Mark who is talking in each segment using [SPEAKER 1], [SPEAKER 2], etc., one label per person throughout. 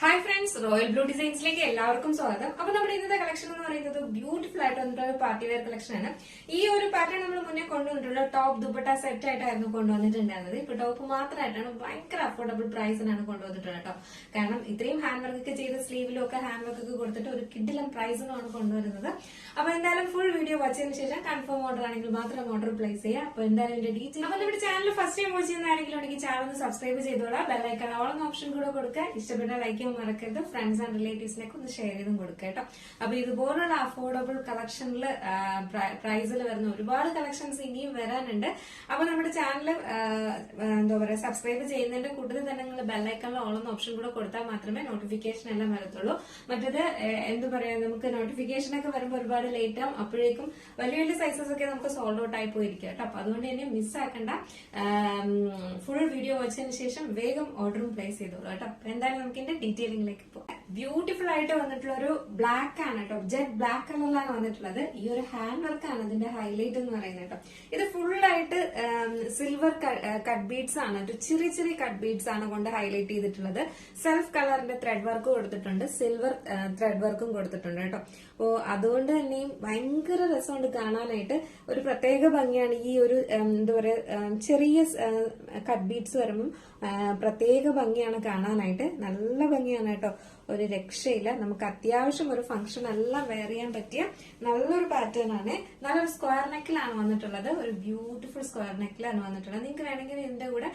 [SPEAKER 1] Hi friends, royal blue ഡിസൈൻസിലേക്ക് എല്ലാവർക്കും സ്വാഗതം. അപ്പൊ നമ്മുടെ ഇന്നത്തെ കളക്ഷൻ എന്ന് പറയുന്നത് ബ്യൂട്ടിഫുൾ ആയിട്ട് വന്നിട്ടുള്ള ഒരു പാർട്ടി വെയർ കളക്ഷൻ ആണ്. ഈ ഒരു പാറ്റേൺ നമ്മൾ മുന്നേ കൊണ്ടുവന്നിട്ടുള്ള ടോപ്പ് ദുപ്പട്ട സെറ്റ് ആയിട്ടായിരുന്നു കൊണ്ടുവന്നിട്ടുണ്ടായിരുന്നത്. ഇപ്പൊ ടോപ്പ് മാത്രമായിട്ടാണ് ഭയങ്കര അഫോർഡബിൾ പ്രൈസിനാണ് കൊണ്ടുവന്നിട്ടുള്ളത് കേട്ടോ. കാരണം ഇത്രയും ഹാൻഡ് വർക്ക് ഒക്കെ ചെയ്ത് സ്ലീവിലും ഒക്കെ ഹാൻഡ് വർക്ക് ഒക്കെ കൊടുത്തിട്ട് ഒരു കിഡിലും പ്രൈസിനുമാണ് കൊണ്ടുവരുന്നത്. അപ്പൊ എന്തായാലും ഫുൾ വീഡിയോ വാച്ചതിന് ശേഷം കൺഫേം ഓർഡർ ആണെങ്കിൽ മാത്രം ഓർഡർ പ്ലേസ് ചെയ്യാം. അപ്പൊ എന്തായാലും എന്റെ ഡീറ്റെയിൽ അപ്പൊ നമ്മുടെ ചാനൽ ഫസ്റ്റ് ടൈം വാച്ച് ചെയ്യുന്ന ആരെങ്കിലും ഉണ്ടെങ്കിൽ ചാനൽ ഒന്ന് സബ്സ്ക്രൈബ് ചെയ്തോളാം. ബെല്ലൈക്കൺ ഓൾ എന്ന ഓപ്ഷൻ കൂടെ കൊടുക്കുക. ഇഷ്ടപ്പെട്ട ലൈക്ക് മറക്കരുത്. ഫ്രണ്ട്സ് ആൻഡ് റിലേറ്റീവ്സിനൊക്കെ ഒന്ന് ഷെയർ ചെയ്തും കൊടുക്കുക കേട്ടോ. അപ്പൊ ഇതുപോലുള്ള അഫോർഡബിൾ കളക്ഷനിൽ പ്രൈസിൽ വരുന്ന ഒരുപാട് കളക്ഷൻസ് ഇനിയും വരാനുണ്ട്. അപ്പൊ നമ്മുടെ ചാനൽ എന്താ പറയാ സബ്സ്ക്രൈബ് ചെയ്യുന്നതിന്റെ കൂട്ടത്തിൽ തന്നെ നിങ്ങൾ ബെല്ലൈക്കണിൽ ഓൾ എന്ന ഓപ്ഷൻ കൂടെ കൊടുത്താൽ മാത്രമേ നോട്ടിഫിക്കേഷൻ എല്ലാം വരത്തുള്ളൂ. മറ്റേത് എന്ത് പറയാ നമുക്ക് നോട്ടിഫിക്കേഷൻ ഒക്കെ വരുമ്പോൾ ഒരുപാട് ലേറ്റ് ആവും. അപ്പോഴേക്കും വലിയ വലിയ സൈസസ് ഒക്കെ നമുക്ക് സോൾഡ് ഔട്ട് ആയി പോയിരിക്കും കേട്ടോ. അപ്പൊ അതുകൊണ്ട് തന്നെ മിസ്സാക്കണ്ട. ഫുൾ വീഡിയോ വാച്ചതിന് ശേഷം വേഗം ഓർഡറും പ്ലേസ് ചെയ്തോളൂ കേട്ടോ. അപ്പൊ എന്തായാലും നമുക്ക് ഇതിന്റെ ഡീറ്റെയിലിംഗിലേക്ക് പോകാം. ബ്യൂട്ടിഫുൾ ആയിട്ട് വന്നിട്ടുള്ള ഒരു ബ്ലാക്ക് ആണ് കേട്ടോ. ജെറ്റ് ബ്ലാക്ക് കളറിലാണ് വന്നിട്ടുള്ളത്. ഈ ഒരു ഹാൻഡ് വർക്ക് ആണ് ഇതിന്റെ ഹൈലൈറ്റ് എന്ന് പറയുന്നത് കേട്ടോ. ഇത് ഫുൾ ആയിട്ട് സിൽവർ കട്ട് ബീഡ്സ് ആണ്. ഒരു ചെറിയ ചെറിയ കട്ട് ബീഡ്സ് ആണ് കൊണ്ട് ഹൈലൈറ്റ് ചെയ്തിട്ടുള്ളത്. സെൽഫ് കളറിന്റെ ത്രെഡ് വർക്ക് കൊടുത്തിട്ടുണ്ട്. സിൽവർ ത്രെഡ് വർക്കും കൊടുത്തിട്ടുണ്ട് കേട്ടോ. അപ്പോ അതുകൊണ്ട് തന്നെയും ഭയങ്കര രസമുണ്ട് കാണാനായിട്ട്. ഒരു പ്രത്യേക ഭംഗിയാണ് ഈ ഒരു എന്താ പറയാ ചെറിയ കട്ട് ബീഡ്സ് വരുമ്പം പ്രത്യേക ഭംഗിയാണ് കാണാനായിട്ട്. നല്ല ഭംഗിയാണ് കേട്ടോ. ഒരു രക്ഷയില്ല. നമുക്ക് അത്യാവശ്യം ഒരു ഫംഗ്ഷൻ എല്ലാം വെയർ ചെയ്യാൻ പറ്റിയ നല്ലൊരു പാറ്റേൺ ആണ്. നല്ലൊരു സ്ക്വയർ നെക്കിലാണ് വന്നിട്ടുള്ളത്. ഒരു ബ്യൂട്ടിഫുൾ സ്ക്വയർ നെക്കിലാണ് വന്നിട്ടുള്ളത്. നിങ്ങൾക്ക് വേണമെങ്കിൽ ഇതിന്റെ കൂടെ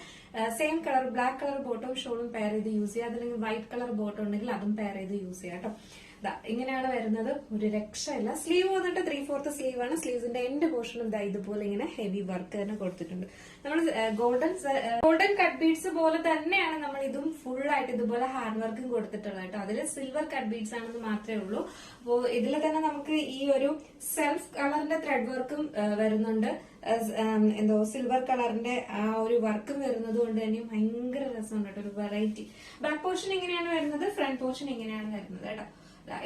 [SPEAKER 1] same colour black colour bottom ഷോളും പെയർ ചെയ്ത് യൂസ് ചെയ്യാം. അതല്ലെങ്കിൽ വൈറ്റ് കളർ ബോട്ടം ഉണ്ടെങ്കിൽ അതും പെയർ ചെയ്ത് യൂസ് ചെയ്യാം കേട്ടോ. ഇങ്ങനെയാണ് വരുന്നത്. ഒരു രക്ഷയില്ല. സ്ലീവ് വന്നിട്ട് 3/4 സ്ലീവ് ആണ്. സ്ലീവ്സിന്റെ എൻഡ് പോർഷനും ഇതുപോലെ ഇങ്ങനെ ഹെവി വർക്ക് തന്നെ കൊടുത്തിട്ടുണ്ട്. നമ്മൾ ഗോൾഡൻ കട്ട് ബീഡ്സ് പോലെ തന്നെയാണ് നമ്മൾ ഇതും ഫുൾ ആയിട്ട് ഇതുപോലെ ഹാൻഡ് വർക്കും കൊടുത്തിട്ടുള്ളത് കേട്ടോ. അതിൽ സിൽവർ കട്ട് ബീഡ്സ് ആണെന്ന് മാത്രമേ ഉള്ളൂ. അപ്പോ ഇതിൽ തന്നെ നമുക്ക് ഈ ഒരു സെൽഫ് കളറിന്റെ ത്രെഡ് വർക്കും വരുന്നുണ്ട്. എന്തോ സിൽവർ കളറിന്റെ ആ ഒരു വർക്കും വരുന്നത് കൊണ്ട് തന്നെ ഭയങ്കര രസമുണ്ട് കേട്ടോ. ഒരു വെറൈറ്റി. ബാക്ക് പോർഷൻ എങ്ങനെയാണ് വരുന്നത്, ഫ്രണ്ട് പോർഷൻ എങ്ങനെയാണ് വരുന്നത് കേട്ടോ.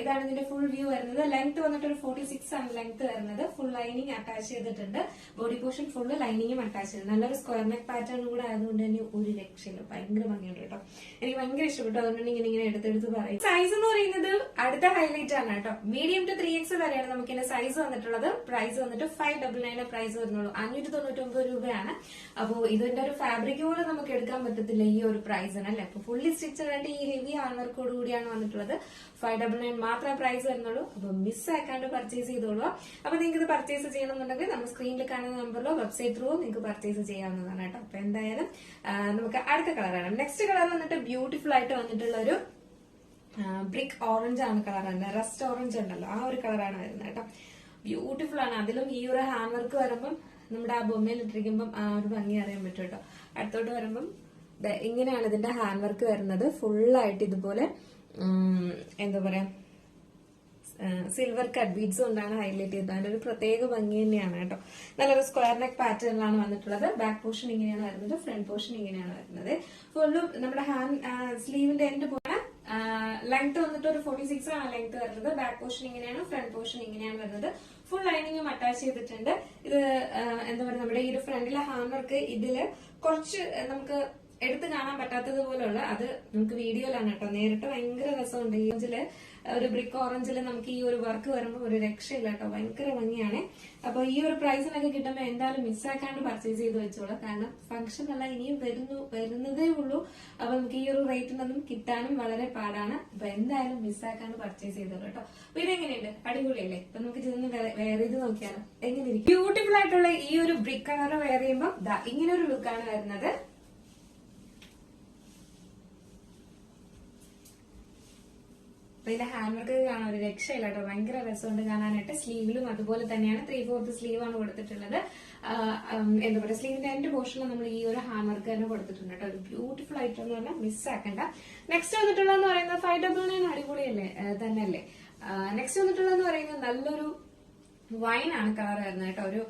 [SPEAKER 1] ഇതാണ് ഇതിന്റെ ഫുൾ വ്യൂ വരുന്നത്. ലെങ്ത് വന്നിട്ട് ഒരു 46 ആണ് ലെങ്ത് വരുന്നത്. ഫുൾ ലൈനിങ് അറ്റാച്ച് ചെയ്തിട്ടുണ്ട്. ബോഡി പോർഷൻ ഫുള്ള് ലൈനിങ്ങും അറ്റാച്ച് ചെയ്ത് നല്ലൊരു സ്ക്വയർ നെക്ക് പാറ്റേൺ കൂടെ ആയതുകൊണ്ട് തന്നെ ഒരു രക്ഷയില്ല. ഭയങ്കര ഭംഗിയുണ്ട് കേട്ടോ. എനിക്ക് ഭയങ്കര ഇഷ്ടപ്പെട്ടു. അതുകൊണ്ട് ഇങ്ങനെ എടുത്തെടുത്ത് പറയും. സൈസ് എന്ന് പറയുന്നത് അടുത്ത ഹൈലൈറ്റ് ആണ് കേട്ടോ. മീഡിയം ടു 3X വരെയാണ് നമുക്ക് ഇതിന്റെ സൈസ് വന്നിട്ടുള്ളത്. പ്രൈസ് വന്നിട്ട് 599 പ്രൈസ് വരുന്നുള്ളൂ. 599 രൂപയാണ്. അപ്പോ ഇതിന്റെ ഒരു ഫാബ്രിക് പോലും നമുക്ക് എടുക്കാൻ പറ്റത്തില്ല ഈ ഒരു പ്രൈസിന് അല്ലെ. അപ്പൊ ഫുള്ളി സ്റ്റിച്ച് ആയിട്ട് ഈ ഹെവി ഹാൻഡ് വർക്കോട് കൂടിയാണ് വന്നിട്ടുള്ളത്. 599 മാത്രമേ പ്രൈസ് വരുന്നുള്ളൂ. അപ്പൊ മിസ് ആക്കാണ്ട് പർച്ചേസ് ചെയ്തോളൂ. അപ്പൊ നിങ്ങൾക്ക് ഇത് പർച്ചേസ് ചെയ്യണമെന്നുണ്ടെങ്കിൽ നമ്മൾ സ്ക്രീനിൽ കാണുന്ന നമ്പറിലോ വെബ്സൈറ്റ് ത്രൂ നിങ്ങൾക്ക് പർച്ചേസ് ചെയ്യാവുന്നതാണ് കേട്ടോ. അപ്പൊ എന്തായാലും നമുക്ക് അടുത്ത കളറാണ്. നെക്സ്റ്റ് കളർ വന്നിട്ട് ബ്യൂട്ടിഫുൾ ആയിട്ട് വന്നിട്ടുള്ള ഒരു ബ്രിക്ക് ഓറഞ്ച് ആണ് കളറാണ്. റസ്റ്റ് ഓറഞ്ച് ഉണ്ടല്ലോ, ആ ഒരു കളറാണ് വരുന്നത് കേട്ടോ. ബ്യൂട്ടിഫുൾ ആണ്. അതിലും ഈ ഒരു ഹാൻഡ് വർക്ക് വരുമ്പം നമ്മുടെ ആ ബൊമ്മയിൽ ഇട്ടിരിക്കുമ്പം ആ ഒരു ഭംഗി അറിയാൻ പറ്റും കേട്ടോ. അടുത്തോട്ട് വരുമ്പം ഇങ്ങനെയാണ് ഇതിന്റെ ഹാൻഡ് വർക്ക് വരുന്നത്. ഫുള്ളായിട്ട് ഇതുപോലെ എന്താ പറയാ സിൽവർ കട്ട് ബീഡ്സ് കൊണ്ടാണ് ഹൈലൈറ്റ് ചെയ്തത്. അതിന്റെ ഒരു പ്രത്യേക ഭംഗി തന്നെയാണ് കേട്ടോ. നല്ലൊരു സ്ക്വയർ നെക്ക് പാറ്റേണിലാണ് വന്നിട്ടുള്ളത്. ബാക്ക് പോർഷൻ ഇങ്ങനെയാണ് വരുന്നത്. ഫ്രണ്ട് പോർഷൻ ഇങ്ങനെയാണ് വരുന്നത്. ഫുള്ളും നമ്മുടെ ഹാൻഡ് സ്ലീവിന്റെ എൻഡ് പോലെ ലെങ്ത് വന്നിട്ട് ഒരു 46 ആണ് ലെങ്ത് വരുന്നത്. ബാക്ക് പോർഷൻ ഇങ്ങനെയാണ്, ഫ്രണ്ട് പോർഷൻ ഇങ്ങനെയാണ് വരുന്നത്. ഫുൾ ലൈനിങ്ങും അറ്റാച്ച് ചെയ്തിട്ടുണ്ട്. ഇത് എന്താ പറയുക നമ്മുടെ ഈ ഒരു ഫ്രണ്ടിലെ ഹാൻഡ് വർക്ക് ഇതില് കുറച്ച് നമുക്ക് എടുത്ത് കാണാൻ പറ്റാത്തത് പോലുള്ള അത് നമുക്ക് വീഡിയോയിലാണ് കേട്ടോ. നേരിട്ട് ഭയങ്കര രസമുണ്ട്. ഈ ഓറഞ്ചില് ഒരു ബ്രിക്ക് ഓറഞ്ചില് നമുക്ക് ഈ ഒരു വർക്ക് വരുമ്പോൾ ഒരു രക്ഷയില്ല കേട്ടോ. ഭയങ്കര ഭംഗിയാണ്. അപ്പൊ ഈ ഒരു പ്രൈസിനൊക്കെ കിട്ടുമ്പോൾ എന്തായാലും മിസ്സാക്കാണ്ട് പർച്ചേസ് ചെയ്ത് വെച്ചോളാം. കാരണം ഫംഗ്ഷൻ അല്ല ഇനിയും വരുന്നതേ ഉള്ളൂ. അപ്പൊ നമുക്ക് ഈ ഒരു റേറ്റിനൊന്നും കിട്ടാനും വളരെ പാടാണ്. അപ്പൊ എന്തായാലും മിസ്സാക്കാണ്ട് പർച്ചേസ് ചെയ്തോളൂ കേട്ടോ. അപ്പൊ ഇതെങ്ങനെയുണ്ട്, അടിപൊളിയല്ലേ? അപ്പൊ നമുക്ക് ഇതൊന്ന് വെയർ ചെയ്ത് നോക്കിയാലോ എങ്ങനെ ഇരിക്കും. ബ്യൂട്ടിഫുൾ ആയിട്ടുള്ള ഈ ഒരു ബ്രിക്ക് കളർ വെയർ ചെയ്യുമ്പോൾ ഇങ്ങനെ ഒരു ലുക്കാണ് വരുന്നത്. ഇതിന്റെ ഹാൻഡ് വർക്ക് കാണാൻ ഒരു രക്ഷയില്ല കേട്ടോ. ഭയങ്കര രസമുണ്ട് കാണാനായിട്ട്. സ്ലീവിലും അതുപോലെ തന്നെയാണ് 3/4 സ്ലീവ് ആണ് കൊടുത്തിട്ടുള്ളത്. എന്താ പറയുക സ്ലീവിന്റെ എൻഡ് പോർഷനിൽ നമ്മൾ ഈ ഒരു ഹാൻഡ് വർക്ക് തന്നെ കൊടുത്തിട്ടുണ്ട് കേട്ടോ. ഒരു ബ്യൂട്ടിഫുൾ ഐറ്റം എന്ന് പറഞ്ഞാൽ മിസ്സാക്കണ്ട. നെക്സ്റ്റ് വന്നിട്ടുള്ളതെന്ന് പറയുന്നത് 599 അടിപൊളിയല്ലേ തന്നെയല്ലേ. നെക്സ്റ്റ് വന്നിട്ടുള്ളതെന്ന് പറയുന്നത് നല്ലൊരു വൈൻ ആണ് കളർ വരുന്നത് കേട്ടോ. ഒരു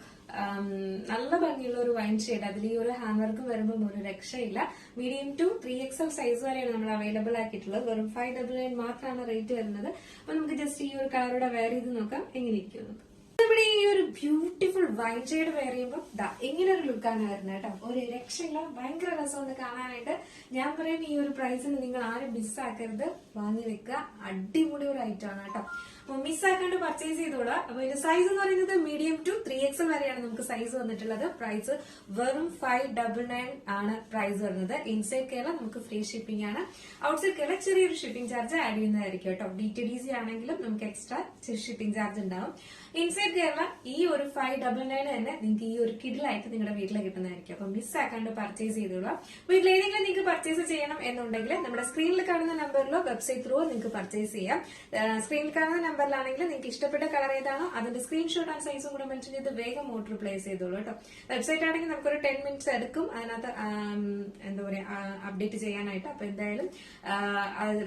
[SPEAKER 1] നല്ല ഭംഗിയുള്ള ഒരു വൈൻ ഷെയ്ഡ്. അതിൽ ഈ ഒരു ഹാൻഡ് വർക്ക് വരുമ്പോൾ ഒരു രക്ഷയില്ല. മീഡിയം ടു 3XL സൈസ് വരെയാണ് നമ്മൾ അവൈലബിൾ ആക്കിയിട്ടുള്ളത്. വെറും 599 മാത്രമാണ് റേറ്റ് വരുന്നത്. അപ്പൊ നമുക്ക് ജസ്റ്റ് ഈ ഒരു കളറോടെ വെയർ ചെയ്ത് നോക്കാം എങ്ങനെ ഇരിക്കും. നമ്മുടെ ഈ ഒരു ബ്യൂട്ടിഫുൾ വൈൻ ഷെയ്ഡ് വെയർ ചെയ്യുമ്പോൾ ഇങ്ങനെ ഒരു ലുക്കാണ് വരുന്നത് കേട്ടോ. ഒരു രക്ഷയില്ല, ഭയങ്കര രസമുണ്ട് കാണാനായിട്ട്. ഞാൻ പറയും ഈ ഒരു പ്രൈസിന് നിങ്ങൾ ആരും മിസ്സാക്കരുത്, വാങ്ങി വെക്കുക. അടിപൊളി ഒരു ഐറ്റം ആണ് കേട്ടോ. അപ്പൊ മിസ്സാക്കാണ്ട് പർച്ചേസ് ചെയ്തോളാം. അപ്പൊ ഇതിന്റെ സൈസ് എന്ന് പറയുന്നത് മീഡിയം ടു 3XL വരെയാണ് നമുക്ക് സൈസ് വന്നിട്ടുള്ളത്. പ്രൈസ് വെറും 599 ആണ് പ്രൈസ് വരുന്നത്. ഇൻസൈഡ് കേരള നമുക്ക് ഫ്രീ ഷിപ്പിംഗ് ആണ്. ഔട്ട്സൈഡ് കേരള ചെറിയൊരു ഷിപ്പിംഗ് ചാർജ് ആഡ് ചെയ്യുന്നതായിരിക്കും കേട്ടോ. DTDC ആണെങ്കിലും നമുക്ക് എക്സ്ട്രാ ഷിപ്പിംഗ് ചാർജ് ഉണ്ടാവും. ഇൻസൈഡ് കേരള ഈ ഒരു 599 തന്നെ നിങ്ങൾക്ക് ഈ ഒരു കിഡിലായിട്ട് നിങ്ങളുടെ വീട്ടിൽ കിട്ടുന്നതായിരിക്കും. അപ്പൊ മിസ്സാക്കാണ്ട് പർച്ചേസ് ചെയ്തോളാം. വീട്ടിൽ ഏതെങ്കിലും നിങ്ങൾക്ക് പർച്ചേസ് ചെയ്യണം എന്നുണ്ടെങ്കിൽ നമ്മുടെ സ്ക്രീനിൽ കാണുന്ന നമ്പറിലോ വെബ്സൈറ്റ് ത്രൂ നിങ്ങൾക്ക് പർച്ചേസ് ചെയ്യാം. സ്ക്രീനിൽ കാണുന്ന നമ്പറിലാണെങ്കിൽ നിങ്ങൾക്ക് ഇഷ്ടപ്പെട്ട കളർ ഏതാണോ അതിന്റെ സ്ക്രീൻഷോട്ട് ആൻഡ് സൈസും കൂടെ മെൻഷൻ ചെയ്ത് വേഗം ഓർഡർ പ്ലേസ് ചെയ്തോളൂ കേട്ടോ. വെബ്സൈറ്റ് ആണെങ്കിൽ നമുക്കൊരു 10 മിനിറ്റ്സ് എടുക്കും അതിനകത്ത് എന്താ പറയാ അപ്ഡേറ്റ് ചെയ്യാനായിട്ട്. അപ്പൊ എന്തായാലും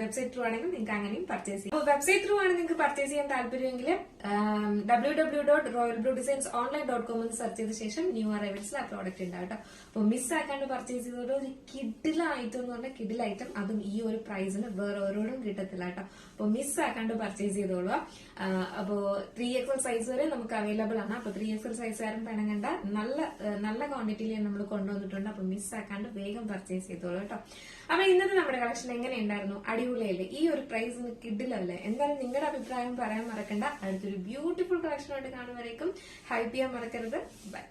[SPEAKER 1] വെബ്സൈറ്റ് ത്രൂ ആണെങ്കിൽ നിങ്ങൾക്ക് അങ്ങനെയും പർച്ചേസ് ചെയ്യാം. വെബ്സൈറ്റ് ത്രൂ ആണ് നിങ്ങൾക്ക് പർച്ചേസ് ചെയ്യാൻ താല്പര്യമെങ്കിൽ www.royalbluedesignsonline.com എന്ന് സെർച്ച് ചെയ്ത ശേഷം ന്യൂ അറൈവൽസിൽ ആ പ്രോഡക്റ്റ് ഉണ്ടാവും കേട്ടോ. അപ്പൊ മിസ്സാക്കാണ്ട് പർച്ചേസ് ചെയ്തോളൂ. ഒരു കിഡിൽ ഐറ്റം എന്ന് പറഞ്ഞാൽ കിഡിൽ ഐറ്റം, അതും ഈ ഒരു പ്രൈസിന് വേറെ ഓരോടും കിട്ടത്തില്ല കേട്ടോ. അപ്പൊ മിസ്സാക്കാണ്ട് പർച്ചേസ് ചെയ്തോളൂ. അപ്പോ 3XL സൈസ് വരെ നമുക്ക് അവൈലബിൾ ആണ്. അപ്പൊ 3XL സൈസുകാരും പിണങ്ങണ്ട, നല്ല ക്വാണ്ടിറ്റിയിൽ നമ്മൾ കൊണ്ടുവന്നിട്ടുണ്ട്. അപ്പൊ മിസ്സാക്കാണ്ട് വേഗം പർച്ചേസ് ചെയ്തോളൂ കേട്ടോ. അപ്പൊ ഇന്നത്തെ നമ്മുടെ കളക്ഷൻ എങ്ങനെയുണ്ടായിരുന്നു? അടിപൊളിയല്ലേ? ഈ ഒരു പ്രൈസിന് കിഡിലല്ലേ? എന്തായാലും നിങ്ങളുടെ അഭിപ്രായം പറയാൻ മറക്കണ്ട. അടുത്തൊരു ബ്യൂട്ടിഫുൾ കളക്ഷനായിട്ട് കാണുമ്പോഴേക്കും ഹൈപ്പ് ചെയ്യാൻ മറക്കരുത്. ബൈ.